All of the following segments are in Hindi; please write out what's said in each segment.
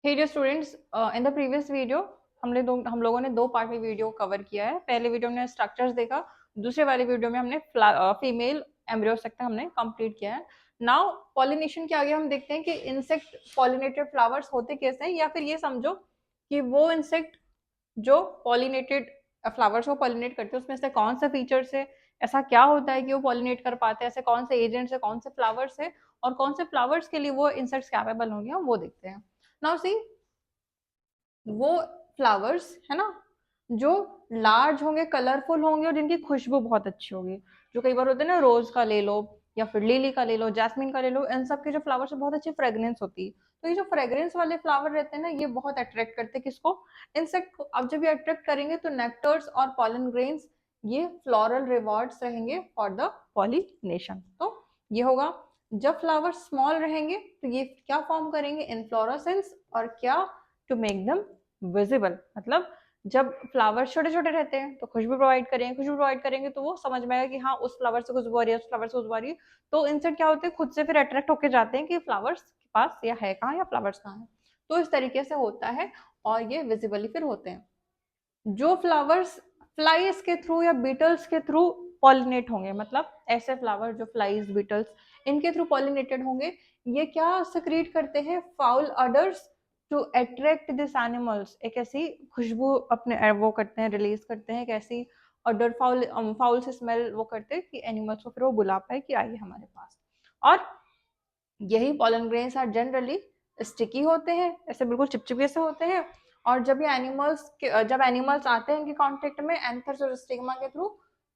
Hey dear students, in the previous video हम लोगों ने दो पार्ट में वीडियो कवर किया है। पहले वीडियो में स्ट्रक्चर्स देखा, दूसरे वाले वीडियो में हमने फीमेल एम्ब्रियोस तक हमने कंप्लीट किया है। नाउ पॉलिनेशन के आगे हम देखते हैं कि इंसेक्ट पॉलिनेटेड फ्लावर्स होते कैसे हैं, या फिर ये समझो कि वो इंसेक्ट जो पॉलिनेटेड फ्लावर्स को पॉलिनेट करते हैं उसमें से कौन सा फीचर्स है, ऐसा क्या होता है कि वो पॉलिनेट कर पाते हैं, ऐसे कौन से एजेंट्स है, कौन से फ्लावर्स है और कौन से फ्लावर्स के लिए वो इंसेक्ट्स कैपेबल होंगे, हम वो देखते हैं। नाउ सी, वो फ्लावर्स है ना जो लार्ज होंगे, कलरफुल होंगे और जिनकी खुशबू बहुत अच्छी होगी। जो कई बार होते हैं ना, रोज का ले लो या फिर लिली का ले लो, जैस्मिन का ले लो, इन सब के जो फ्लावर्स है बहुत अच्छी फ्रेग्रेंस होती है। तो ये जो फ्रेग्रेंस वाले फ्लावर रहते हैं ना, ये बहुत अट्रैक्ट करते हैं किसको? इंसेक्ट को। अब जब ये अट्रैक्ट करेंगे तो नेक्टर्स और पॉलन ग्रेन्स, ये फ्लोरल रिवॉर्ड्स रहेंगे फॉर द पॉलिनेशन। तो ये होगा, जब फ्लावर स्मॉल रहेंगे तो ये क्या फॉर्म करेंगे? इनफ्लोरेसेंस। और क्या? To make them visible. मतलब जब फ्लावर छोटे छोटे रहते हैं तो खुशबू प्रोवाइड करेंगे, खुशबू प्रोवाइड करेंगे तो वो समझ में आएगा कि हाँ उस फ्लावर से खुशबू आ रही है, उस फ्लावर से खुशबू आ रही है। तो इंसेक्ट क्या होते हैं, खुद से फिर अट्रैक्ट होकर जाते हैं कि फ्लावर्स के पास या है कहाँ, या फ्लावर्स कहाँ है। तो इस तरीके से होता है और ये विजिबली फिर होते हैं। जो फ्लावर्स फ्लाइज के थ्रू या बीटल्स के थ्रू पॉलिनेट होंगे, मतलब ऐसे फ्लावर जो फ्लाइज बीटल्स इनके थ्रू पॉलिनेटेड होंगे, ये क्या सिक्रीट करते हैं? Foul odours to attract this animals. एक ऐसी खुशबू अपने वो करते हैं, रिलीज करते हैं, एक ऐसी अडर फाउल फाउल से स्मेल वो करते हैं कि एनिमल्स को फिर वो बुला पाए कि आइए हमारे पास। और यही pollen grains are generally sticky होते हैं, ऐसे बिल्कुल चिपचिपे से होते हैं। और जब ये जब एनिमल्स आते हैं इनके कांटेक्ट में एंथर्स और स्टिग्मा के थ्रू,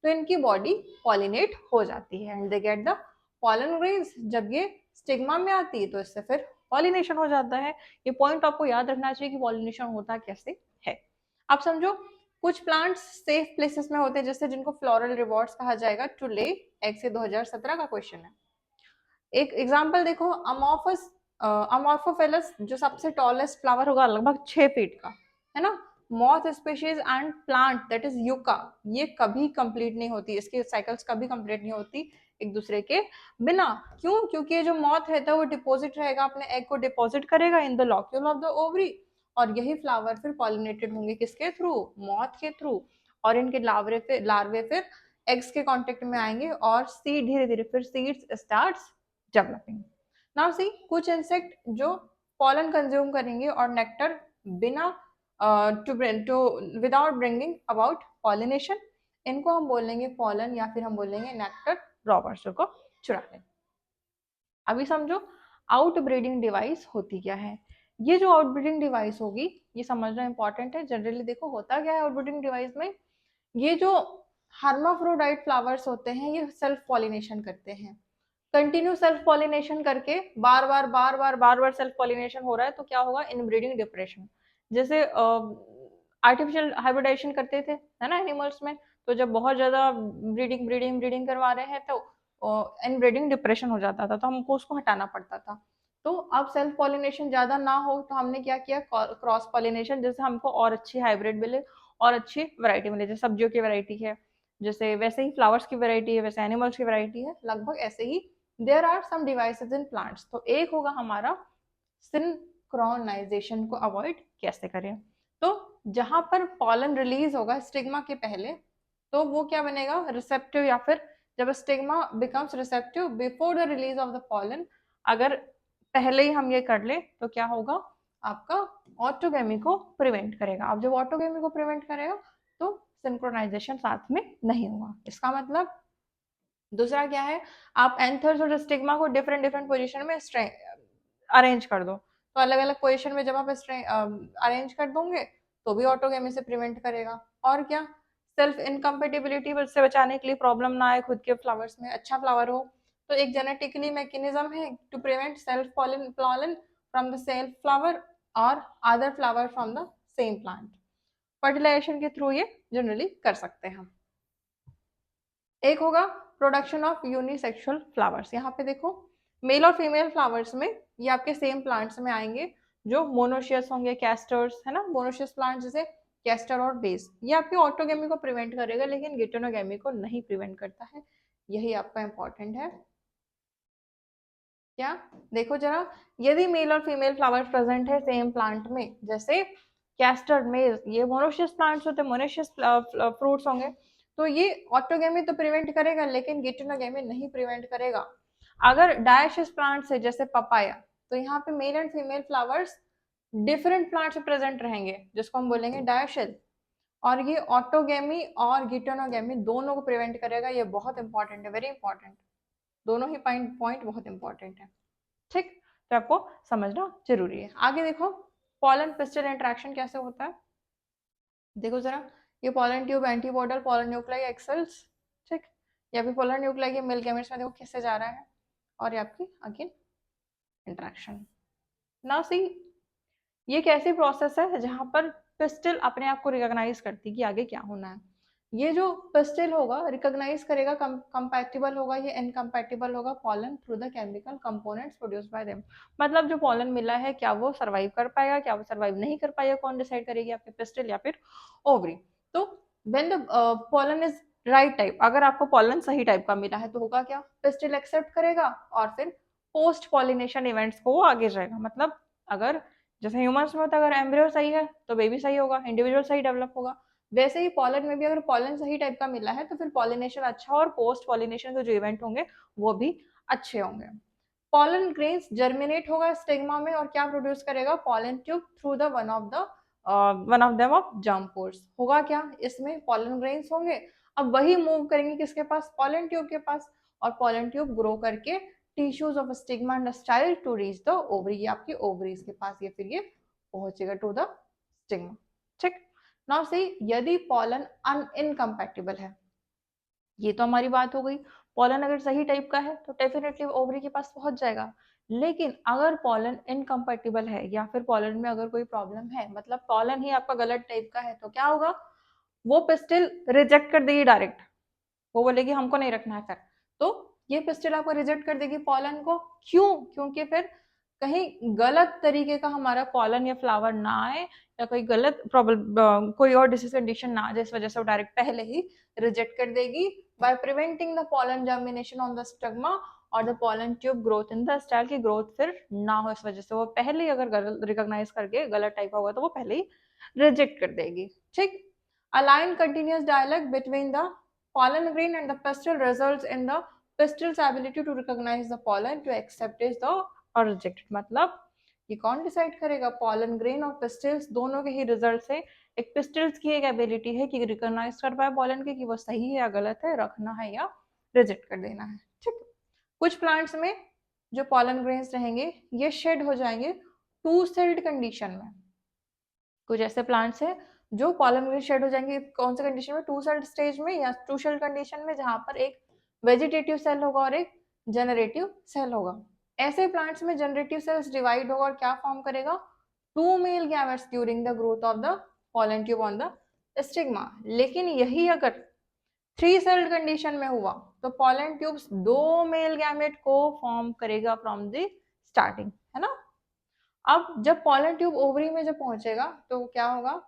तो इनकी बॉडी पॉलिनेट हो जाती है and they get the pollen grains. जब ये स्टिग्मा में आती है तो इससे फिर पॉलिनेशन हो जाता है। ये पॉइंट आपको याद रखना चाहिए कि पॉलिनेशन होता कैसे है। आप समझो, कुछ प्लांट्स सेफ प्लेसेस में होते हैं जैसे जिनको फ्लोरल रिवॉर्ड्स कहा जाएगा टू ले एग्स। 2017 का क्वेश्चन है। एक एग्जांपल देखो, अमॉर्फस अमॉर्फोफेलस जो सबसे टॉलेस्ट फ्लावर होगा, लगभग 6 फीट का, है ना। Moth species and plant that is yucca, ये कभी कंप्लीट नहीं होती, इसकी साइकिल्स कभी कंप्लीट नहीं होती एक दूसरे के बिना। क्यों? क्योंकि ये जो मॉथ रहता है वो डिपॉजिट रहेगा, अपने एग को डिपॉजिट करेगा in the locule of the ovary. और यही फ्लावर फिर पॉलिनेटेड होंगे किसके थ्रू? मॉथ के थ्रू। और इनके लार्वे फिर एग्स के कांटेक्ट में आएंगे और सीड धीरे धीरे फिर seeds starts developing. Now see, कुछ इंसेक्ट जो पॉलन कंज्यूम करेंगे और नेक्टर बिना to without bringing about pollination, इनको हम बोलेंगे पॉलन या फिर हम बोलेंगे नेक्टर रॉबर्स को चुरा लें। अभी समझो आउट ब्रीडिंग डिवाइस होती क्या है। ये जो आउट ब्रीडिंग डिवाइस होगी ये समझना इंपॉर्टेंट है। जनरली देखो होता क्या है आउट ब्रीडिंग डिवाइस में, ये जो हर्माफ्रोडाइट फ्लावर्स होते हैं ये सेल्फ पॉलिनेशन करते हैं। कंटिन्यू सेल्फ पॉलिनेशन करके बार बार सेल्फ पॉलिनेशन हो रहा है तो क्या होगा? Inbreeding depression. जैसे आर्टिफिशियल हाइब्रिडाइजेशन करते थे, है ना, एनिमल्स में। तो जब बहुत ज्यादा ब्रीडिंग ब्रीडिंग ब्रीडिंग करवा रहे हैं तो इनब्रीडिंग डिप्रेशन हो जाता था, तो हमको उसको हटाना पड़ता था। तो अब सेल्फ पॉलिनेशन ज्यादा ना हो तो हमने क्या किया? क्रॉस पॉलिनेशन, जैसे हमको और अच्छी हाइब्रिड मिले और अच्छी वैरायटी मिले। जैसे सब्जियों की वैरायटी है, जैसे वैसे ही फ्लावर्स की वैरायटी है, वैसे एनिमल्स की वैरायटी है, लगभग ऐसे ही there are some devices in plants. तो एक होगा हमारा सिंक्रोनाइजेशन को अवॉइड कैसे करें। तो जहां पर पॉलन रिलीज होगा स्टिग्मा के पहले, तो वो क्या बनेगा? रिसेप्टिव। या फिर जब stigma becomes receptive before the release of the pollen, अगर पहले ही हम ये कर ले तो क्या होगा? आपका ऑटोगेमी को प्रिवेंट करेगा। अब जब ऑटोगेमी को प्रिवेंट करेगा तो सिंक्रोनाइजेशन साथ में नहीं होगा। इसका मतलब दूसरा क्या है? आप एंथर्स और स्टिग्मा को डिफरेंट डिफरेंट पोजीशन में अरेंज कर दो। तो अलग अलग पोजीशन में जब आप अरेंज कर दोगे तो भी ऑटोगेमी से प्रिवेंट करेगा। और क्या? सेल्फ इनकम्पेटिबिलिटी से बचाने के लिए, प्रॉब्लम ना आए खुद के फ्लावर्स में, अच्छा फ्लावर हो। तो एक जेनेटिकली मैकेनिज्म है to prevent self pollen from the self flower और other flower from the same plant. Fertilisation के थ्रू ये जनरली कर सकते हैं हम। एक होगा प्रोडक्शन ऑफ यूनिसेक्सुअल फ्लावर्स। यहाँ पे देखो, मेल और फीमेल फ्लावर्स में ये आपके सेम प्लांट्स में आएंगे जो मोनोशियस होंगे, कैस्टर्स, है ना, मोनोशियस प्लांट जैसे कैस्टर और बेस। ये आपकी ऑटोगेमी को प्रिवेंट करेगा लेकिन गेटोनोगेमी को नहीं प्रिवेंट करता है। यही आपका इंपॉर्टेंट है। क्या? देखो जरा, यदि मेल और फीमेल फ्लावर्स प्रेजेंट है सेम प्लांट में, जैसे कैस्टर मेज, ये मोनोशियस प्लांट्स होते हैं, मोनोशियस फ्रूट्स होंगे, तो ये ऑटोगेमी तो प्रिवेंट करेगा लेकिन गिटोनोगेमी नहीं प्रिवेंट करेगा। अगर डायशियस प्लांट्स है जैसे पपाया, तो यहाँ पे male and female flowers different plants में प्रेजेंट रहेंगे जिसको हम बोलेंगे डायशियल, और ये ऑटोगेमी और गिटोनोगेमी दोनों को प्रिवेंट करेगा। ये बहुत इंपॉर्टेंट है, वेरी इंपॉर्टेंट, दोनों ही पॉइंट बहुत इंपॉर्टेंट है। ठीक, तो आपको समझना जरूरी है। आगे देखो, पॉलन पिस्टल इंटरेक्शन कैसे होता है, देखो जरा, ये pollen tube, antipodal, pollen nuclei, एक्सेल्स, ठीक, या फिर पॉलन न्यूक्लाई के मिल्क गैमेट्स में देखो किससे जा रहा है, और ये आपकी अगेन इंटरेक्शन। नाउ सी, ये कैसी प्रोसेस है जहां पर पिस्टल अपने आप को रिकॉग्नाइज करती है कि आगे क्या होना है। ये जो पिस्टल होगा रिकॉग्नाइज करेगा, कंपैटिबल होगा, ये इनकम्पैटिबल होगा pollen through the chemical components produce by them. मतलब जो पॉलन मिला है क्या वो सर्वाइव कर पाएगा, क्या वो सर्वाइव नहीं कर पाएगा, कौन डिसाइड करेगी, आपके पिस्टल या फिर ओवरी। तो when the pollen is right type, अगर आपको पॉलन सही टाइप का मिला है तो होगा क्या, पिस्टल एक्सेप्ट करेगा और फिर पोस्ट पॉलिनेशन इवेंट्स को वो आगे जाएगा। मतलब अगर जैसे ह्यूमंस में होता है, अगर एम्ब्रियो सही है तो बेबी सही होगा, इंडिविजुअल सही डेवलप होगा, वैसे ही पॉलन में भी अगर पॉलन सही टाइप का मिला है तो फिर पॉलिनेशन अच्छा और पोस्ट पॉलिनेशन के जो इवेंट होंगे वो भी अच्छे होंगे। पॉलन ग्रेन्स जर्मिनेट होगा स्टिग्मा में और क्या प्रोड्यूस करेगा, pollen tube through the one of them of germ pores. होगा क्या, इसमें पॉलन ग्रेन्स होंगे, अब वही मूव करेंगे किसके पास, पॉलन ट्यूब के पास, और पॉलन ट्यूब ग्रो करके tissues of stigma and style to reach the ovary, ये आपकी ओवरीज के पास ये फिर ये पहुंचेगा टू द स्टिग्मा। ठीक, नाउ सी, यदि पॉलन इनकम्पैटिबल है, ये तो हमारी बात हो गई, पॉलन अगर सही टाइप का है तो डेफिनेटली ओवरी के पास पहुंच जाएगा। लेकिन अगर पॉलन इनकम्पैटिबल है या फिर पॉलन में अगर कोई प्रॉब्लम है, मतलब पॉलन ही आपका गलत टाइप का है, तो क्या होगा, वो पिस्टिल रिजेक्ट कर देगी डायरेक्ट, वो बोलेगी हमको नहीं रखना है फिर, तो ये पिस्टिल आपको रिजेक्ट कर देगी पॉलन को। क्यों, क्योंकि फिर कहीं गलत तरीके का हमारा पॉलन या फ्लावर ना आए, या कोई गलत प्रॉब्लम, कोई और डिसीज कंडीशन ना आ जाए, इस वजह से वो डायरेक्ट पहले ही रिजेक्ट कर देगी by preventing the pollen germination on the stigma और the pollen tube growth in the style की ग्रोथ फिर ना हो, इस वजह से वो पहले ही अगर रिकॉग्नाइज करके गलत टाइप का होगा तो वो पहले ही रिजेक्ट कर देगी। ठीक, align continuous dialogue between the pollen grain and the pistil results in the pistil's ability to recognize the pollen to accept it the or reject it। मतलब ये कौन डिसाइड करेगा, pollen grain और pistils दोनों के ही रिजल्ट से एक पिस्टिल्स की एक एबिलिटी है कि रिकॉग्नाइज कर पाए पॉलन के कि वो सही है या गलत है, रखना है या रिजेक्ट कर देना है। ठीक, कुछ प्लांट्स में जो पॉलन ग्रेन्स रहेंगे ये शेड हो जाएंगे टू सेल्ड कंडीशन में। कुछ ऐसे प्लांट्स हैं जो पॉलन ग्रेन शेड हो जाएंगे कौन से कंडीशन में, टू सेल्ड स्टेज में या टू सेल्ड कंडीशन में, जहां पर एक वेजिटेटिव सेल होगा और एक जनरेटिव सेल होगा। ऐसे प्लांट्स में जनरेटिव सेल्स डिवाइड होगा और क्या फॉर्म करेगा, two male gametes during the growth of the pollen tube on the stigma. लेकिन यही अगर थ्री सेल्ड कंडीशन में हुआ तो पॉलन ट्यूब्स दो मेल गैमेट को फॉर्म करेगा फ्रॉम द स्टार्टिंग, है ना। अब जब पॉलन ट्यूब ओवरी में जब पहुंचेगा तो क्या होगा,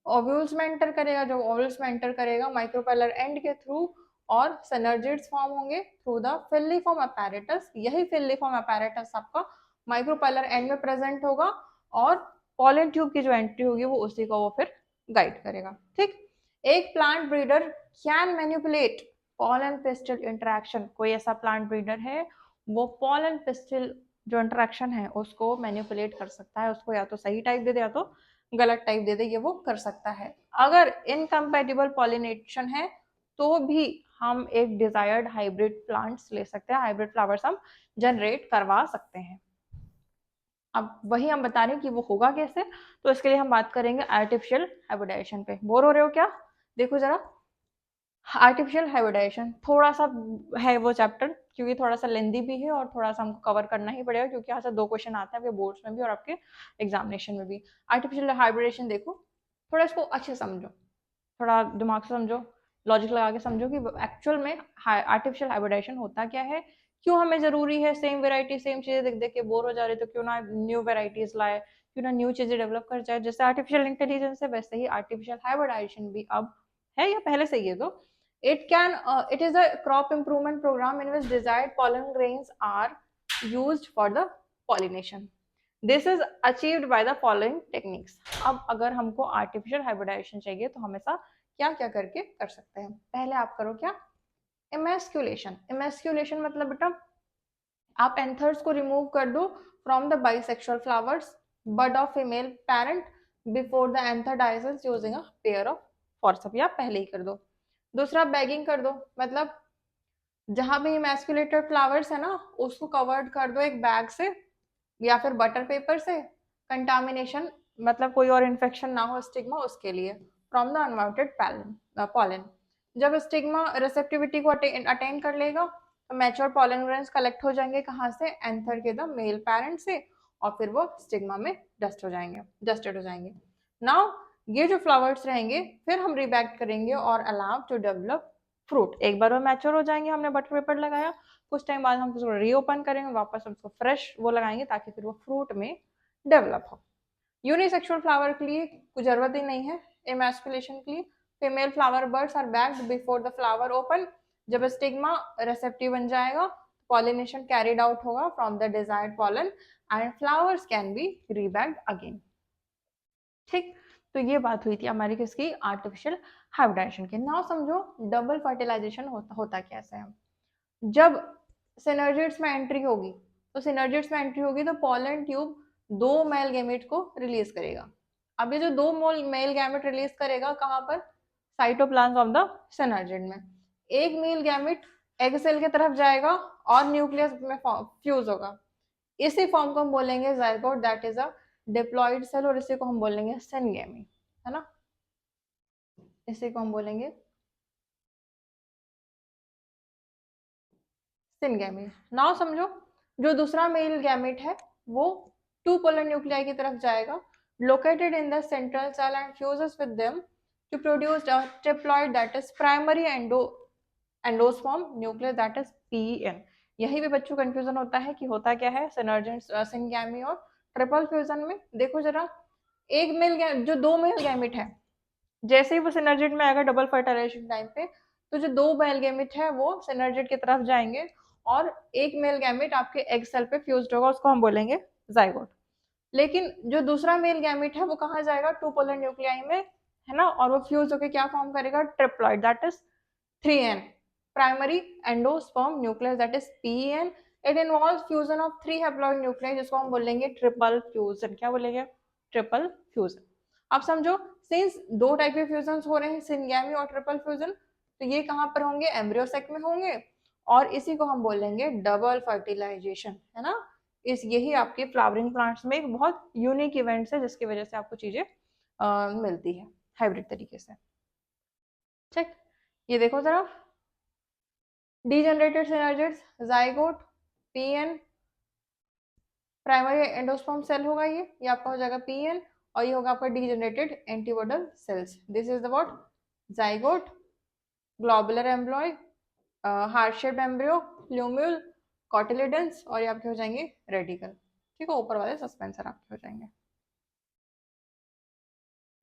ओव्यूल्स में एंटर करेगा, जब ओव्यूल्स में एंटर करेगा माइक्रोपेलर एंड के थ्रू और सिनर्जिड्स फॉर्म होंगे थ्रू द फिल्लीफॉर्म अपैरेटस। यही फिल्लीफॉर्म अपैरेटस आपका माइक्रोपेलर एंड में प्रेजेंट होगा और पॉलन ट्यूब की जो एंट्री होगी वो उसी को वो फिर गाइड करेगा। ठीक, एक plant breeder can manipulate pollen pistil interaction. कोई ऐसा प्लांट ब्रीडर है वो पॉलन पिस्टिल जो इंटरेक्शन है उसको मैनिपुलेट कर सकता है, उसको या तो सही टाइप दे दे या तो गलत टाइप दे दे, ये वो कर सकता है। अगर इनकम्पैटिबल पॉलिनेशन है तो भी हम एक डिजायर्ड हाइब्रिड प्लांट्स ले सकते हैं, हाइब्रिड फ्लावर्स हम जनरेट करवा सकते हैं। अब वही हम बता रहे हैं कि वो होगा कैसे, तो इसके लिए हम बात करेंगे आर्टिफिशियल हाइब्रिडाइजेशन पे। बोर हो रहे हो क्या, देखो जरा, आर्टिफिशियल हाइब्रिडाइजेशन थोड़ा सा है वो चैप्टर, क्योंकि थोड़ा सा लेंदी भी है और थोड़ा सा हमको कवर करना ही पड़ेगा, क्योंकि यहाँ से दो क्वेश्चन आते हैं आपके बोर्ड्स में भी और आपके एग्जामिनेशन में भी। आर्टिफिशियल हाइब्रिडेशन देखो, थोड़ा इसको अच्छे समझो, थोड़ा दिमाग से समझो, लॉजिक लगा के समझो कि एक्चुअल में आर्टिफिशियल हाइब्रिडेशन होता क्या है, क्यों हमें जरूरी है, सेम वेराइटी सेम चीजें देख देख के बोर हो जा रहे तो क्यों ना न्यू वेराइटीज लाए, क्यों ना न्यू चीजें डेवलप कर जाए। जैसे आर्टिफिशियल इंटेलिजेंस है वैसे ही आर्टिफिशियल हाइब्रिडाइजेशन भी अब है या पहले से ही है। तो it is a crop improvement program in which desired pollen grains are used for the pollination. This is achieved by the following techniques. अब अगर हमको आर्टिफिशियल हाइब्रिडाइजेशन चाहिए तो हम ऐसा क्या क्या करके कर सकते हैं? पहले आप करो क्या? एमेस्क्यूलेशन. एमेस्क्यूलेशन मतलब बेटा आप एंथर्स को रिमूव कर दो from the bisexual flowers bud of female parent before the anther dehisces using a pair of forceps, या पहले ही कर दो. दूसरा बैगिंग कर दो, मतलब जहां भी इमेस्कुलेटेड फ्लावर्स है ना उसको कवर्ड कर दो एक बैग से या फिर बटर पेपर से, कंटामिनेशन मतलब कोई और इन्फेक्शन ना हो स्टिग्मा उसके लिए, फ्रॉम द अनवांटेड पॉलन. जब स्टिग्मा रिसेप्टिविटी को अटेन कर लेगा तो मैच्योर पॉलन ग्रेन्स कलेक्ट हो जाएंगे कहाँ से? एंथर के द मेल पेरेंट से, और फिर वो स्टिग्मा में डस्टेड हो जाएंगे. नाउ ये जो फ्लावर्स रहेंगे फिर हम रिबैक्ट करेंगे और अलाउ टू डेवलप फ्रूट. एक बार वो मैच्योर हो जाएंगे, हमने बटर पेपर लगाया, कुछ टाइम बाद हम उसको रीओपन करेंगे, वापस उसको फ्रेश वो लगाएंगे ताकि फिर वो फ्रूट में डेवलप हो. यूनिसेक्सुअल फ्लावर के लिए कुछ जरूरत ही नहीं है एमेस्कुलेशन के लिए. Female flower buds are bagged before the flower open. जब स्टिग्मा रिसेप्टिव बन जाएगा पॉलिनेशन कैरिड आउट होगा from the desired pollen and flowers can be rebagged again. ठीक, तो ये बात हुई थी हमारी किसकी? आर्टिफिशियल हाइब्रिडाइजेशन की. नाउ समझो डबल फर्टिलाइजेशन होता कैसे है. जब सिनर्जिड्स में एंट्री होगी तो पॉलन ट्यूब दो मेल गैमेट को रिलीज करेगा. अब ये जो दो मेल गैमेट रिलीज करेगा कहाँ पर? साइटोप्लाज्म ऑफ द सिनर्जिड में. एक मेल गैमेट एग सेल की तरफ जाएगा और न्यूक्लियस में फ्यूज होगा. इसी फॉर्म को हम बोलेंगे zygote, that is a diploid cell, और इसी को हम बोलेंगे सिनगैमी, है ना. इसी को हम बोलेंगे सिनगैमी. नाउ समझो जो दूसरा मेल गैमेट है वो टू पोलर न्यूक्लियाई की तरफ जाएगा, located in the central cell and fuses with them to produce a triploid that is primary endosperm nucleus that is PEN. यही भी बच्चों कंफ्यूजन होता है कि होता क्या है सिनर्जेंट सिनगैमी और ट्रिपल फ्यूजन में. देखो जरा, एक मेल जो दो मेल गैमेट है जैसे ही वो सिनर्जिड में आएगा डबल फर्टिलाइजेशन टाइम पे, तो जो दो मेल गैमेट है वो सिनर्जिड की तरफ जाएंगे और एक मेल गैमेट आपके एग सेल पे फ्यूज्ड होगा, उसको हम बोलेंगे जाइगोट. लेकिन जो दूसरा मेल गैमेट है वो कहाँ जाएगा? टू पोलर न्यूक्लियाई में, है ना, और वो फ्यूज होकर क्या फॉर्म करेगा? Triploid that is 3N, primary endosperm nucleus that is PEN. It involves fusion of 3 haploid nuclei जिसको हम बोलेंगे ट्रिपल फ्यूजन. क्या बोलेंगे? Triple fusion. अब समझो सिंस दो टाइप के फ्यूजन हो रहे हैं सिनगैमी और ट्रिपल फ्यूजन, तो ये कहाँ पर होंगे? एम्ब्रियो सेक में होंगे, और इसी को हम बोलेंगे डबल फर्टिलाइजेशन, है ना. यही आपके फ्लावरिंग प्लांट्स में एक बहुत यूनिक इवेंट्स है जिसकी वजह से आपको चीजें मिलती है हाइब्रिड तरीके से. ठीक, ये देखो जरा, degenerated synergids zygote PN, primary endosperm cell होगा ये आपका हो जाएगा PN, और ये होगा आपका degenerated antipodal cells. This is the what? Zygote, globular embryo, heart shape embryo, plumule, cotyledons, और ये आपके हो जाएंगे रेडिकल. ठीक है, ऊपर वाले सस्पेंसर आपके हो जाएंगे.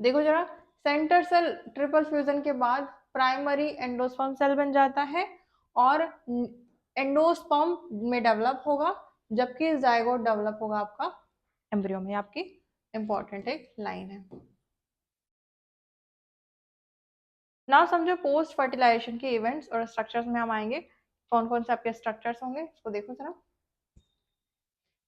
देखो जरा, सेंटर सेल ट्रिपल फ्यूजन के बाद प्राइमरी एंडोस्पर्म सेल बन जाता है और एंडोस्पर्म में डेवलप होगा, जबकि जाइगोट डेवलप होगा आपका एम्ब्रियो में. आपकी इंपॉर्टेंट एक लाइन है. ना समझो पोस्ट फर्टिलाइजेशन के इवेंट्स और स्ट्रक्चर्स में हम आएंगे. कौन कौन से आपके स्ट्रक्चर्स होंगे इसको देखो जरा.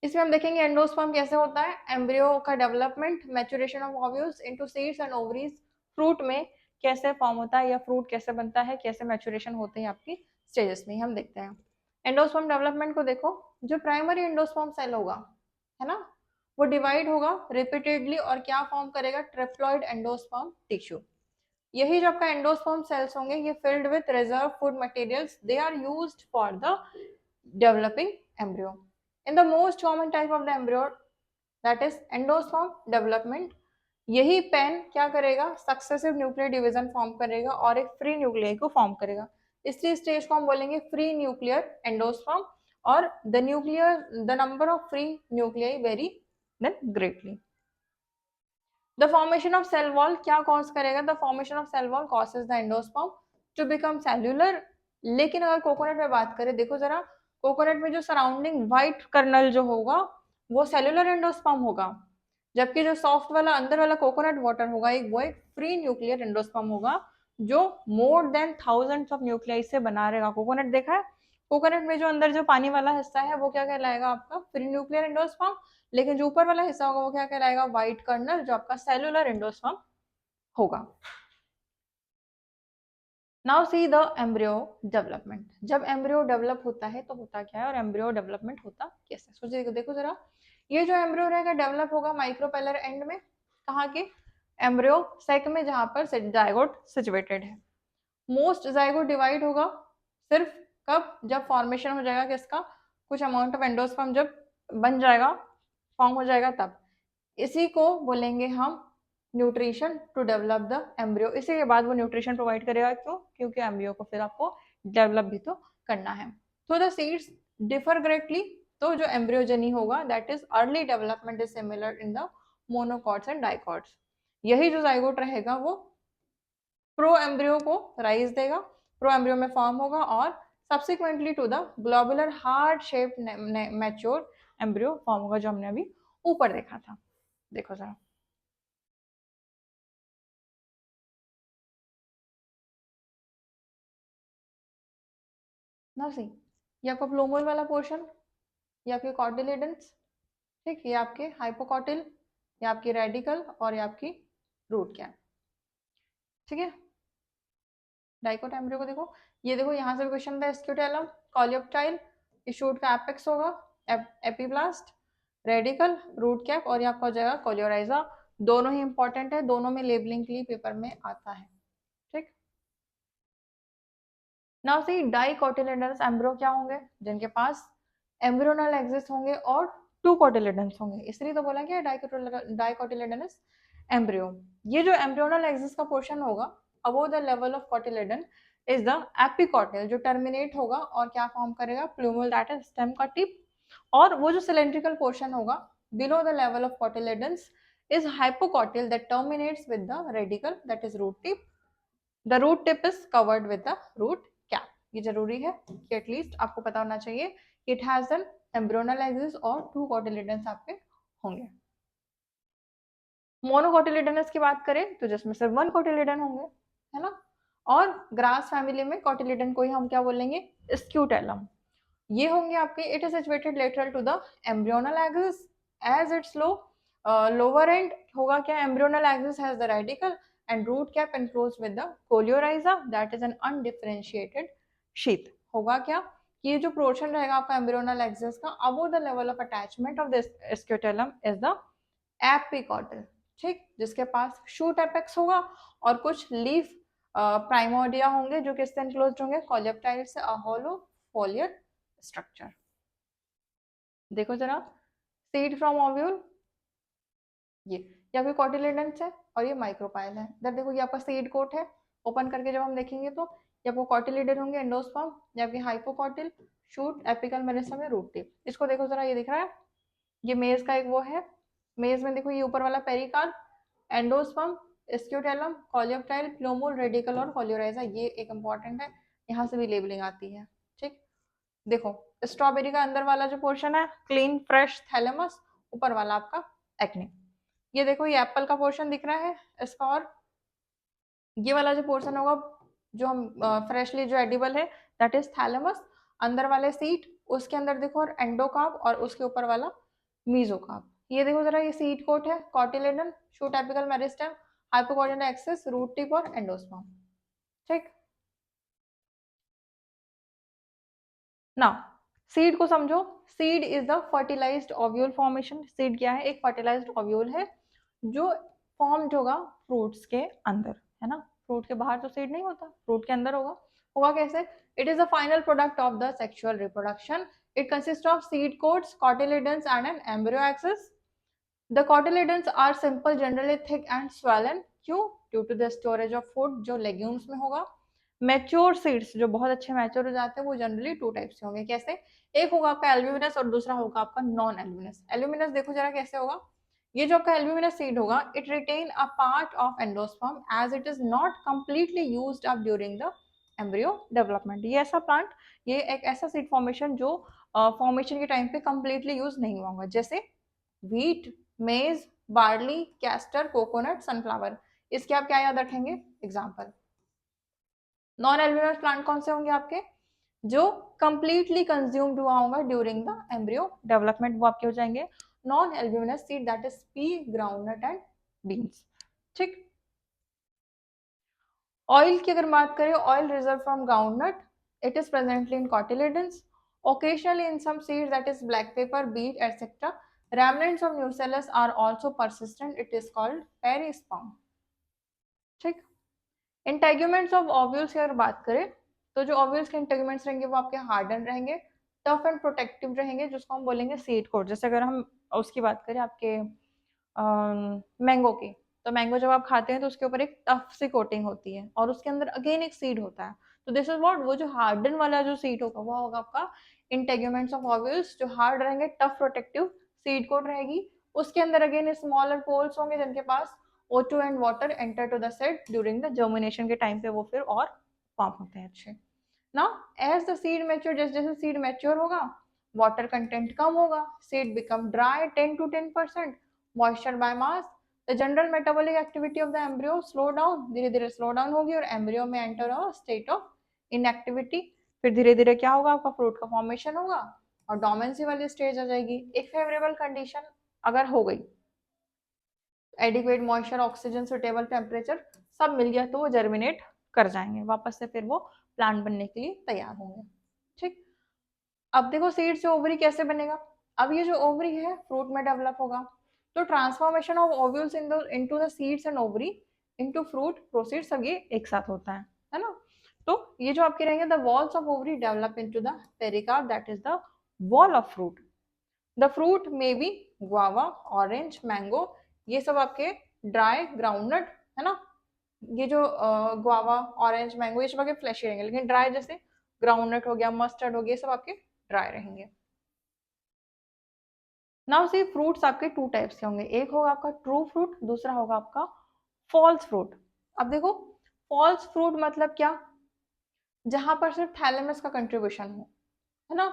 इसमें हम देखेंगे एंडोस्पर्म कैसे होता है, एम्ब्रियो का development, maturation of ovules into seeds and ovaries, fruit में कैसे फॉर्म होता है या फ्रूट कैसे बनता है, कैसे मैच्योरेशन होते हैं आपकी स्टेजेस में, हम देखते हैं. एंडोस्पर्म डेवलपमेंट को देखो, जो प्राइमरी एंडोस्पर्म सेल होगा, है ना, वो डिवाइड होगा रिपीटेडली और क्या फॉर्म करेगा? Triploid endosperm tissue. यही जो आपका एंडोस्पर्म सेल्स होंगे ये filled with reserve food materials, they are used for the developing embryo. In the most common type of the embryo, that is endosperm development, यही पेन क्या करेगा? सक्सेसिव न्यूक्लियर डिवीजन फॉर्म करेगा और एक फ्री न्यूक्लियाई को फॉर्म करेगा. इसी स्टेज को हम बोलेंगे फ्री न्यूक्लियर एंडोस्पर्म, और the number of free nuclei vary then greatly. The formation of cell wall क्या कॉज करेगा? The formation of cell wall causes the endosperm to become cellular. लेकिन अगर कोकोनट में बात करें, देखो जरा, कोकोनट में जो सराउंडिंग व्हाइट कर्नल जो होगा वो सेलुलर एंडोस्पर्म होगा, जबकि जो सॉफ्ट वाला अंदर वाला कोकोनट वाटर होगा वो एक फ्री न्यूक्लियर एंडोस्पर्म होगा जो more than thousands of nuclei से बना रहेगा। कोकोनट देखा है, कोकोनट में जो अंदर जो पानी वाला हिस्सा है वो क्या कहलाएगा आपका फ्री न्यूक्लियर एंडोस्पर्म, लेकिन जो ऊपर वाला हिस्सा होगा वो क्या कहलाएगा व्हाइट कर्नल जो आपका सेलुलर एंडोस्पर्म होगा। Now see the embryo development. जब एम्ब्रियो डेवलप होता है तो होता क्या है और एम्ब्रियो डेवलपमेंट होता कैसे, सोचिए देखो जरा। ये जो एम्ब्रियो रहेगा डेवलप होगा माइक्रोपेलर एंड में, कहाँ के एम्ब्रियो सेक में जहां पर जाइगोट सिचुएटेड है। मोस्ट जाइगोट डिवाइड होगा सिर्फ कब, जब फॉर्मेशन हो जाएगा किसका, कुछ अमाउंट ऑफ एंडोस्पर्म जब बन जाएगा, फॉर्म हो जाएगा तब। इसी को बोलेंगे हम nutrition to develop the embryo. इसी के बाद वो न्यूट्रिशन प्रोवाइड करेगा, क्यों, क्योंकि एम्ब्रियो को फिर आपको डेवलप भी तो करना है। तो द सीड्स डिफर ग्रेटली, तो जो एम्ब्रियोजेनी होगा that is early development is similar in the monocots and dicots. यही जो जाइगोट रहेगा वो प्रो एम्ब्रियो को राइज देगा, प्रो एम्ब्रियो में फॉर्म होगा और subsequently to the globular heart shape mature embryo form होगा, जो हमने अभी ऊपर देखा था। देखो जरा, ना सी, ये आपका प्लोमोल वाला पोर्शन, ये आपके कॉटिलेडन्स, ठीक, ये आपके हाइपोकॉटिल, ये आपकी रेडिकल और ये आपकी रूट कैप, ठीक है। डाइकोट एम्ब्रियो को देखो, ये देखो यहाँ से भी क्वेश्चन था, स्क्यूटेलम, कॉलियोप्टाइल, इस शूट का एपेक्स होगा, एपीब्लास्ट, रेडिकल, रूट कैप और ये आपका हो जाएगा कोलियोराइजा। दोनों ही इंपॉर्टेंट है, दोनों में लेबलिंग के लिए पेपर में आता है, ठीक। नाउ सी डाइकोटिलेडनस एम्ब्रियो क्या होंगे, जिनके पास एम्ब्रियोनल एक्सिस होंगे और टू कोटिलेडन्स होंगे, इसलिए तो बोला गया डाइकोटिलेडनस एम्ब्रियो। ये जो एम्ब्रियोनल एक्सिस का पोर्शन होगा above the level of cotyledon is the epicotyl, जो टर्मिनेट होगा और क्या फॉर्म करेगा प्लूमल, दैट इज स्टेम का टिप। और वो जो सिलेंड्रिकल पोर्शन होगा below the level of cotyledons is hypocotyl that terminates with the radicle, that is root tip. The root tip is covered with the root cap. ये जरूरी है कि एटलीस्ट आपको पता होना चाहिए it has an embryonal axis और टू कोटिलेडन्स आपके होंगे। मोनोकोटिलेडनस की बात करें तो जिसमें सिर्फ वन कोटिलेडन होंगे, है ना। और ग्रास फैमिली में कोटिलेडन को ही हम क्या बोलेंगे, स्क्यूटेलम। ये होंगे आपके, it is situated lateral to the embryonal axis as its lower end होगा क्या, embryonal axis has the radicle and root cap enclosed with the coleorhiza, that is an undifferentiated sheath। होगा क्या कि ये जो पोर्शन रहेगा आपका एम्ब्रियोनल एक्सिस का above the level of attachment of this scutellum is the epicotyl, ठीक, जिसके पास शूट एपेक्स होगा और कुछ लीफ प्राइमोडिया होंगे जो किससे एनक्लोज्ड होंगे, कोलियोप्टाइल से, अ होलो फोलियर स्ट्रक्चर। देखो जरा, सीड फ्रॉम ओव्यूल, ये आपके कॉटिलेडन्स है और ये माइक्रोपाइल है। इधर देखो ये आपका सीड कोट है, ओपन करके जब हम देखेंगे तो ये आपको कॉटिलेडन होंगे एंडोस्पर्म, ये आपके हाइपोकॉटिल, शूट, एपिकल मेरिस्टम में रूट टिप। इसको देखो जरा, ये दिख रहा है, ये मेज का एक वो है, मेज में देखो ये ऊपर वाला pericarp, endosperm, scutellum, coleoptile, plumule, radicle और कोलियोराइजा, ये एक इंपॉर्टेंट है, यहाँ से भी लेबलिंग आती है, ठीक। देखो स्ट्रॉबेरी का अंदर वाला जो पोर्शन है क्लीन फ्रेश थैलेमस, ऊपर वाला आपका एक्ने। ये देखो ये एप्पल का पोर्शन दिख रहा है इसका, और ये वाला जो पोर्शन होगा जो हम फ्रेशली जो एडिबल है दैट इज थैलेमस, अंदर वाले सीट, उसके अंदर देखो और एंडोकार्प और उसके ऊपर वाला मीजोकार्प। ये देखो जरा, ये सीट कोट है, cotyledon, shoot apical meristem, hypocotyledon axis, root tip और एंडोस्पर्म, ठीक। ना सीड को समझो, seed is the fertilised ovule formation. Seed क्या है, एक फर्टिलाइज्ड ओव्यूल है जो फॉर्म्ड होगा फ्रूट्स के अंदर, है ना। फ्रूट के बाहर तो सीड नहीं होता, फ्रूट के अंदर होगा। होगा कैसे, it is the final product of the sexual reproduction. It consist of seed coats, cotyledons and an embryo axis. The cotyledons are simple, generally thick and swollen, क्यों, due to the storage of food जो लेग्यूम्स में होगा। मैच्योर सीड्स जो बहुत अच्छे मैच्योर हो जाते हैं वो जनरली टू टाइप्स के होंगे, कैसे, एक होगा आपका एल्ब्यूमिनस और दूसरा होगा आपका नॉन एल्ब्यूमिनस। एल्ब्यूमिनस देखो जरा कैसे होगा, ये जो आपका एल्ब्यूमिनस सीड होगा it retain a part of endosperm as it is not completely used up during the embryo development. ये ऐसा प्लांट, ये एक ऐसा सीड फॉर्मेशन जो फॉर्मेशन के टाइम पे कंप्लीटली यूज नहीं हुआ होगा, जैसे व्हीट, मेज, बार्ली, कैस्टर, कोकोनट, सनफ्लावर। इसके आप क्या याद रखेंगे एग्जाम्पल। नॉन एल्ब्यूमिनस प्लांट कौन से होंगे आपके, जो कंप्लीटली कंज्यूम्ड हुआ होगा ड्यूरिंग द एम्ब्रियो डेवलपमेंट, वो आपके हो जाएंगे non albuminous seed, that is P, groundnut and beans. ठीक। ऑयल की अगर बात करें, oil reserve from groundnut, it is presently in cotyledons, occasionally in some seeds, that is black pepper, beet, etc. Remnants of nucellus are also persistent, it is called perisperm। ठीक। इंटेग्यूमेंट्स ऑफ ओव्यूल्स की अगर बात करें, तो जो ओव्यूल्स के इंटेग्यूमेंट्स रहेंगे वो आपके हार्डन रहेंगे, टफ एंड प्रोटेक्टिव रहेंगे, जिसको हम बोलेंगे सीड कोट। जैसे अगर हम उसकी बात करें आपके मैंगो की, तो मैंगो जब आप खाते हैं तो उसके ऊपर एक टफ सी कोटिंग होती है और उसके अंदर अगेन एक सीड होता है। तो दिस इज व्हाट, वो जो हार्डन वाला जो सीड होगा वो होगा आपका इंटेग्यूमेंट्स ऑफ ओव्यूल्स, जो हार्ड रहेंगे, टफ प्रोटेक्टिव, सीड कोट रहेगी। उसके अंदर अगेन स्मॉलर पोल्स होंगे जिनके पास O2 and water enter to the seed during the germination के टाइम पे वो फिर और फॉर्म होते हैं अच्छे। ना एज द सीड मैच्योर, जैसे जैसे सीड मैच्योर होगा वाटर कंटेंट कम होगा, seed become dry 10 to 10%, moisture by mass, the general metabolic activity of the embryo slow down, धीरे धीरे स्लो डाउन होगी और एम्ब्रियो में enter a state of inactivity. फिर धीरे धीरे क्या होगा, आपका फ्रूट का फॉर्मेशन होगा और डोमेंसी वाली स्टेज आ जाएगी। एक फेवरेबल कंडीशन अगर हो गई, adequate moisture, oxygen, suitable temperature सब मिल गया, तो वो जर्मिनेट कर जाएंगे वापस से, फिर वो प्लांट बनने के लिए तैयार होंगे। ठीक। अब देखो सीड से ओवरी कैसे बनेगा। अब ये जो ओवरी है फ्रूट में डेवलप होगा, तो transformation of ovules into the seeds and ovary into fruit proceed, सब ये एक साथ होता है ना। तो ये जो आपके रहेंगे, the walls of ovary develop into the pericarp, that is the wall of fruit. The fruit may be guava, orange, mango, ये सब आपके ड्राई ग्राउंडनट है ना। ये जो गुआवा, ऑरेंज, मैंगो, ये सब आपके फ्लैशी रहेंगे, लेकिन ड्राई जैसे ग्राउंडनट हो गया, मस्टर्ड हो गया, ये सब आपके ड्राई रहेंगे। नाउ सी फ्रूट्स आपके टू टाइप्स के होंगे, एक होगा आपका ट्रू फ्रूट, दूसरा होगा आपका फॉल्स फ्रूट। अब देखो फॉल्स फ्रूट मतलब क्या, जहां पर सिर्फ थैलेमस का कंट्रीब्यूशन हो, है ना,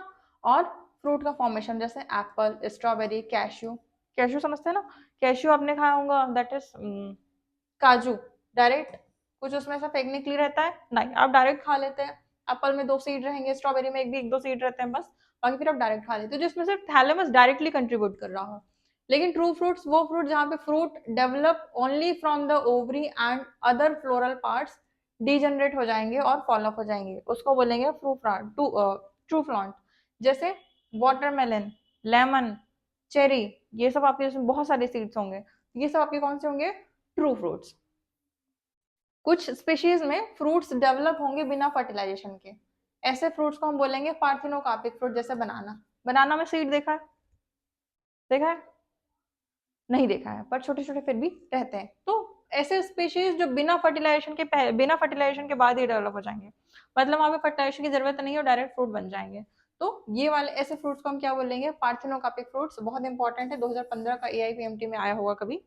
और फ्रूट का फॉर्मेशन, जैसे एप्पल, स्ट्रॉबेरी, कैश्यू। कैश्यू समझते हैं ना, कैश्यू आपने खाया होगा, दैट इज काजू। डायरेक्ट कुछ उसमें से फेंकने के लिए रहता है नहीं, आप डायरेक्ट खा लेते हैं। एप्पल में 2 सीड रहेंगे, स्ट्रॉबेरी में एक दो सीड रहते हैं बस, बाकी फिर आप डायरेक्ट खा लेते हो, जिसमें सिर्फ थैलेमस डायरेक्टली कंट्रीब्यूट कर रहा हो। लेकिन ट्रू फ्रूट्स वो फ्रूट जहाँ पे fruit develop only from the ovary and other floral parts degenerate हो जाएंगे और फॉल ऑफ हो जाएंगे, उसको बोलेंगे ट्रू फ्लॉन्ट। जैसे वाटरमेलन, लेमन, चेरी, ये सब आपके इसमें बहुत सारे सीड्स होंगे, ये सब आपके कौन से होंगे, ट्रू फ्रूट्स। कुछ स्पीशीज में फ्रूट्स डेवलप होंगे बिना फर्टिलाइजेशन के, ऐसे फ्रूट्स को हम बोलेंगे पार्थिनोकार्पिक फ्रूट। जैसे बनाना, बनाना में सीड देखा है, देखा है नहीं देखा है, पर छोटे छोटे फिर भी रहते हैं। तो ऐसे स्पीशीज जो बिना फर्टिलाइजेशन के बाद ही डेवलप हो जाएंगे, मतलब वहां पे फर्टिलाइजेशन की जरूरत नहीं है, डायरेक्ट फ्रूट बन जाएंगे। तो ये वाले ऐसे फ्रूट्स को हम क्या बोलेंगे, पार्थिनोकार्पिक फ्रूट्स। बहुत इंपॉर्टेंट है, 2015 का AIPMT में आया होगा कभी,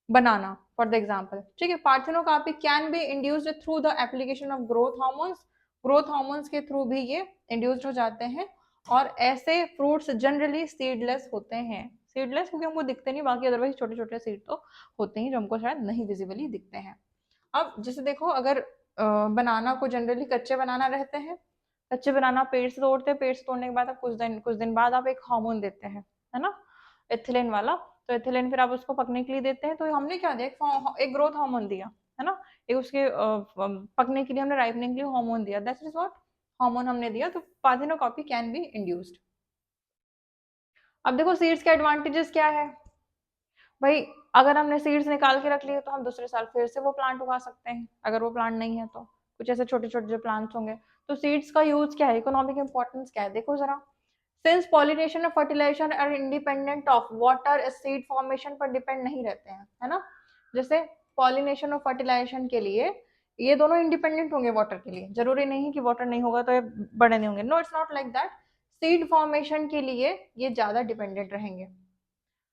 बनाना फॉर द एग्जाम्पल। ठीक है, parthenocarpy can be induced through the application of growth hormones, growth hormones के थ्रू भी ये इंड्यूस्ड हो जाते हैं। और ऐसे फ्रूट्स जनरली सीडलेस होते हैं, सीडलेस क्योंकि हमको दिखते नहीं, बाकी अदरवाइज छोटे छोटे सीड तो होते हैं जो हमको शायद नहीं विजिबली दिखते हैं। अब जैसे देखो, अगर बनाना को जनरली कच्चे बनाना रहते हैं, कच्चे बनाना पेड़ से तोड़ते हैं, पेड़ से तोड़ने के बाद आप कुछ दिन बाद आप एक हार्मोन देते हैं, है ना, एथिलीन वाला। तो एथिलीन फिर आप उसको पकने के लिए देते हैं, तो हमने क्या दिया, एक ग्रोथ हार्मोन दिया, है ना, एक उसके पकने के लिए हमने राइपनिंग के लिए हार्मोन दिया, दैट इज व्हाट, हार्मोन हमने दिया। तो पार्थिनोकार्पी कैन बी इंड्यूस्ड। अब देखो सीड्स के एडवांटेजेस क्या है भाई, अगर हमने सीड्स निकाल के रख लिए तो हम दूसरे साल फिर से वो प्लांट उगा सकते हैं, अगर वो प्लांट नहीं है तो कुछ ऐसे छोटे छोटे जो प्लांट्स होंगे। तो सीड्स का यूज क्या है, इकोनॉमिक इंपॉर्टेंस क्या है, देखो जरा। सिंस पॉलिनेशन और fertilisation are independent of water, seed formation पर डिपेंड नहीं रहते हैं, है ना। जैसे पॉलिनेशन और फर्टिलाइजेशन के लिए ये दोनों इंडिपेंडेंट होंगे वाटर के लिए, जरूरी नहीं कि वाटर नहीं होगा तो ये बड़े नहीं होंगे, no it's not like that. Seed formation के लिए ये ज्यादा डिपेंडेंट रहेंगे।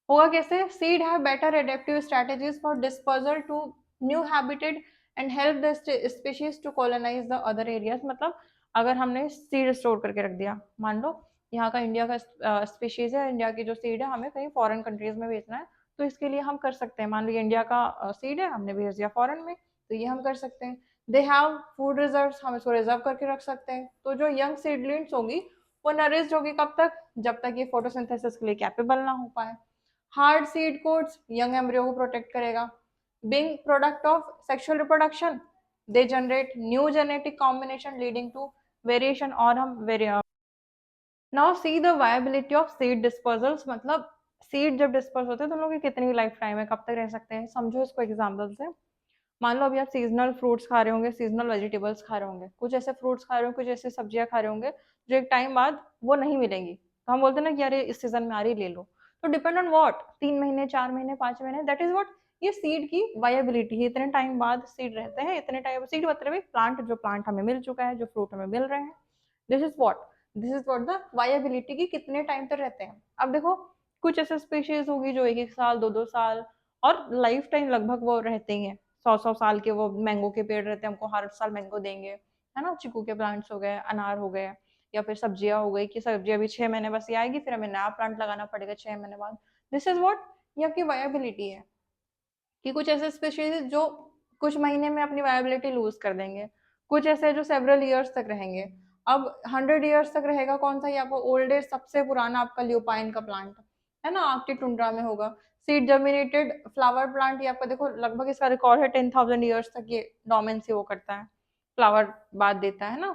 होगा कैसे, seed have better adaptive strategies for dispersal to new habitat and help the species to colonise the other areas. मतलब अगर हमने सीड स्टोर करके रख दिया, मान लो यहाँ का इंडिया का स्पीशीज है, इंडिया की जो सीड है हमें कहीं फॉरेन कंट्रीज में बेचना है, तो इसके लिए हम कर सकते हैं, मान लो इंडिया का सीड है, हमने भेज दिया फॉरेन में, तो ये हम कर सकते हैं। दे हैव फूड रिजर्व, हम इसको रिजर्व करके रख सकते हैं। तो जो यंग सीडलिंग्स होगी वो नरिश्ड होगी कब तक, जब तक ये फोटोसिंथेसिस के लिए कैपेबल ना हो पाए। Hard seed coats young embryo को प्रोटेक्ट करेगा। Being product of sexual reproduction, they generate new genetic combination leading to variation. और हम now see the viability of seed dispersals. मतलब सीड जब डिस्पर्स होते हैं तो उन लोगों की कितनी लाइफ टाइम है, कब तक रह सकते हैं, समझो इसको एग्जाम्पल से। मान लो अभी आप सीजनल फ्रूट्स खा रहे होंगे, सीजनल वेजिटेबल्स खा रहे होंगे, कुछ ऐसे फ्रूट्स खा रहे होंगे, कुछ ऐसे सब्जियां खा रहे होंगे जो एक टाइम बाद वो नहीं मिलेंगी, तो हम बोलते हैं ना कि अरे इस सीजन में आ रही ले लो। तो डिपेंड ऑन व्हाट, 3 महीने, 4 महीने, 5 महीने, दैट इज व्हाट, ये सीड की वायबिलिटी है। इतने टाइम बाद सीड रहते हैं, इतने टाइम सीड मतलब प्लांट, जो प्लांट हमें मिल चुका है, जो फ्रूट हमें मिल रहे हैं, this is what, this is what the viability की कितने टाइम तक रहते हैं। अब देखो कुछ ऐसे स्पीशीज होगी जो 1-1 साल, 2-2 साल, और लाइफ टाइम लगभग वो रहते ही हैं, 100-100 साल के वो मैंगो के पेड़ रहते हैं, हमको हर साल मैंगो देंगे, है ना। चीकू के प्लांट्स हो गए, अनार हो गए, या फिर सब्जियां हो गई कि सब्जी अभी 6 महीने बस ये आएगी, फिर हमें नया प्लांट लगाना पड़ेगा 6 महीने बाद। दिस इज व्हाट, ये आपकी वायबिलिटी है। कि कुछ ऐसे स्पीशीज जो कुछ महीने में अपनी वायबिलिटी लूज कर देंगे, कुछ ऐसे जो सेवरल ईयर्स तक रहेंगे। अब 100 ईयर्स तक रहेगा कौन सा, ये आपको ओल्डेस्ट सबसे पुराना आपका ल्यूपाइन का प्लांट है ना, आर्कटिक टुंड्रा में होगा। सीड जर्मिनेटेड फ्लावर प्लांट, ये आपका देखो लगभग इसका रिकॉर्ड है 10,000 ईयर्स तक ये डोमेंसी वो करता है, फ्लावर बाद देता है ना।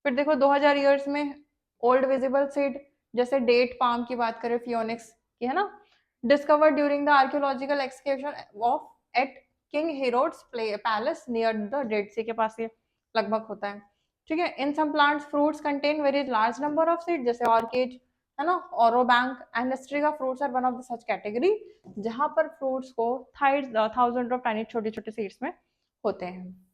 फिर देखो 2000 ईयर्स में ओल्ड विजिबल सीड, जैसे डेट पाम की बात करें, फियोनिक्स की, है ना, discovered during the archaeological excavation of at king Herod's palace near the Dead Sea के पास ये लगभग होता है। ठीक है। In some plants fruits contain very large number of seed, जैसे ऑर्किड, है ना, Orobanche and Striga fruits are one of the such category, जहां पर फ्रूट्स को थाउजेंड ऑफ टाइनी छोटे छोटे सीड्स में होते हैं।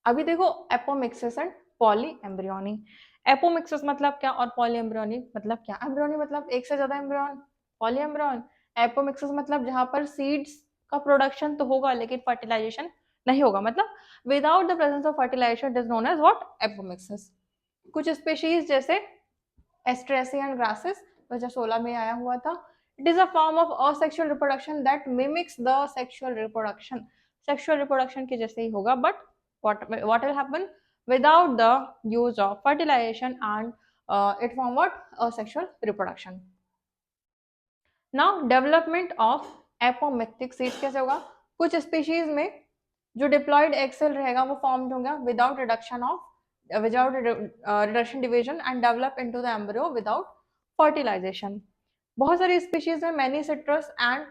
अभी देखो apomixis and poly embryony. Apomixis मतलब क्या और पॉली एम्ब्रियोनी मतलब क्या। एम्ब्रियोनी मतलब एक से ज्यादा एम्ब्रियन, पॉली एम्ब्रियन। एपोमिक्सिस मतलब जहां पर सीड्स का प्रोडक्शन तो होगा लेकिन फर्टिलाइजेशन नहीं होगा, मतलब without the presence of fertilisation it is known as what, apomixis. कुछ स्पीशीज जैसे एस्ट्रेसियन ग्रासेस 2016 में आया हुआ था। It is a form of asexual reproduction that mimics the sexual reproduction. Sexual reproduction के जैसे ही होगा, but what will happen without the use of fertilization, and it form what, asexual reproduction. Now development of apomictic seeds कैसे होगा, कुछ स्पीशीज में जो डिप्लॉयड एग सेल रहेगा वो फॉर्म होगा without reduction division and develop into the embryo without fertilisation. बहुत सारी स्पीशीज में मैनी सिट्रस एंड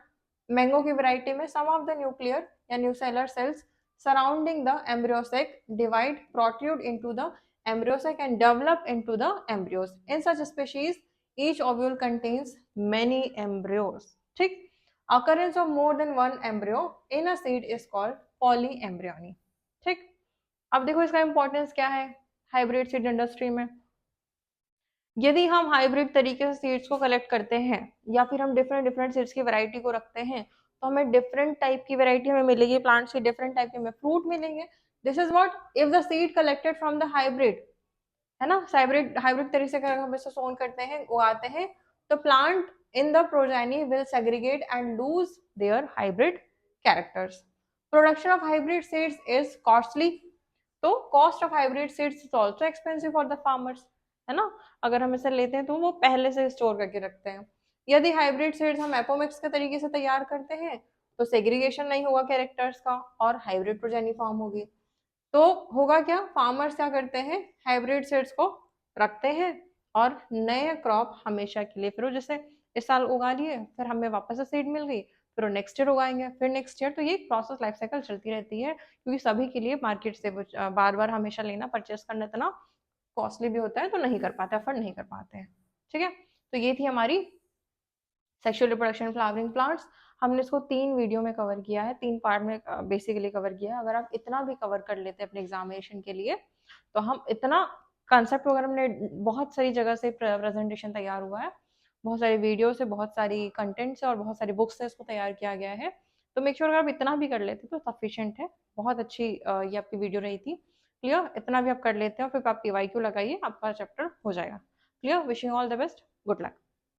मैंगो की वैरायटी में सम ऑफ द न्यूक्लियर या nucellar cells surrounding the embryo sac divide, protrude into the embryo sac and develop into the embryos. In such species, each ovule contains many embryos. ठीक, occurrence of more than one embryo in a seed is called polyembryony. ठीक, अब देखो इसका इंपॉर्टेंस क्या है हाइब्रिड सीड इंडस्ट्री में। यदि हम हाइब्रिड तरीके से सीड्स को कलेक्ट करते हैं या फिर हम डिफरेंट डिफरेंट सीड्स की वैरायटी को रखते हैं, तो हमें डिफरेंट टाइप की वैरायटी हमें मिलेगी, प्लांट्स की डिफरेंट टाइप के हमें फ्रूट मिलेंगे। This is what, if the seed collected from the hybrid, है ना, हाइब्रिड हाइब्रिड तरीके से हम इसे सोन करते हैं, उगाते हैं, तो plant in the progeny will segregate and lose their hybrid characters. Production of hybrid seeds is costly, तो cost of hybrid seeds is also expensive for the farmers, है ना। अगर हम इसे लेते हैं तो वो पहले से स्टोर करके रखते हैं। यदि हाइब्रिड सीड्स हम एपोमिक्स के तरीके से तैयार करते हैं तो सेग्रीगेशन नहीं होगा कैरेक्टर्स का और हाइब्रिड प्रोजेनी फॉर्म होगी। तो होगा क्या, फार्मर्स क्या करते हैं, हाइब्रिड सीड्स को रखते हैं और नए क्रॉप हमेशा के लिए, फिर वो जैसे इस साल उगा लिए, फिर हमें वापस से सीड मिल गई, फिर वो नेक्स्ट ईयर उगाएंगे, फिर नेक्स्ट ईयर, तो ये प्रोसेस लाइफ साइकिल चलती रहती है, क्योंकि सभी के लिए मार्केट से बार बार हमेशा लेना, परचेस करना इतना कॉस्टली भी होता है, तो नहीं कर पाते, अफोर्ड नहीं कर पाते हैं। ठीक है, तो ये थी हमारी सेक्सुअल रिप्रोडक्शन फ्लावरिंग प्लांट्स। हमने इसको 3 वीडियो में कवर किया है, 3 पार्ट में बेसिकली कवर किया है। अगर आप इतना भी कवर कर लेते हैं अपने एग्जामिनेशन के लिए, तो हम इतना कंसेप्ट वगैरह हमने बहुत सारी जगह से प्रेजेंटेशन तैयार हुआ है, बहुत सारी वीडियो से, बहुत सारी कंटेंट से और बहुत सारी बुक्स से इसको तैयार किया गया है। तो मेक श्योर अगर आप इतना भी कर लेते तो सफिशिएंट है। बहुत अच्छी ये आपकी वीडियो रही थी। क्लियर? इतना भी आप कर लेते हैं और फिर आप पीवाईक्यू लगाइए, आपका चैप्टर हो जाएगा। Clear? Wishing all the best. Good luck.